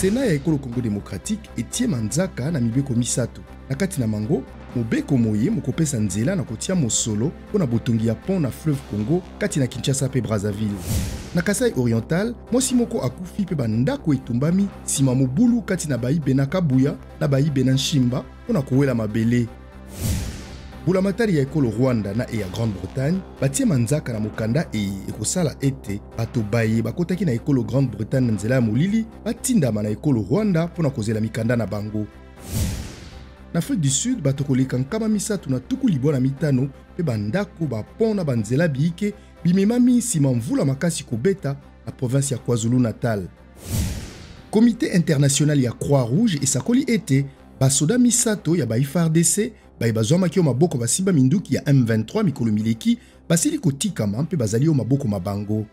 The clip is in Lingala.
Sénat ya ekolo Congo démocratique etie manzaka na mibeko misato. Na kati na mango, mobeko moye mokopesa nzela na kotia mosolo mpona botongi ya pont na fleuve Congo kati na Kinshasa pe Brazzaville. Na Kasai Oriental, mwasi moko akufi pe bandako etumbami sima mobulu kati na bayibe na Kabuya na bayibe na Nshimba mpona kowela mabele. Bulamatari ya ekolo Rwanda na ya Grande-Bretagne batie manzaka na mokanda ekosala ete bato baye bakotaki na ekolo Grande-Bretagne na nzela ya molili batindama na ekolo Rwanda mpona kozela mikanda na bango. Na Afrique du Sud bato koleka nkama misato na tuku libwa na mitano pe bandako bapon na banzela biike bimemami nsima mvula makasi kobeta na province ya KwaZulu-Natal. Comité international ya Croix-Rouge esakoli ete basoda misato ya FARDC baye bazwamaki yo maboko basimba minduki ya M23 mikolo mileki basili kotikama mpe bazali yo maboko mabango.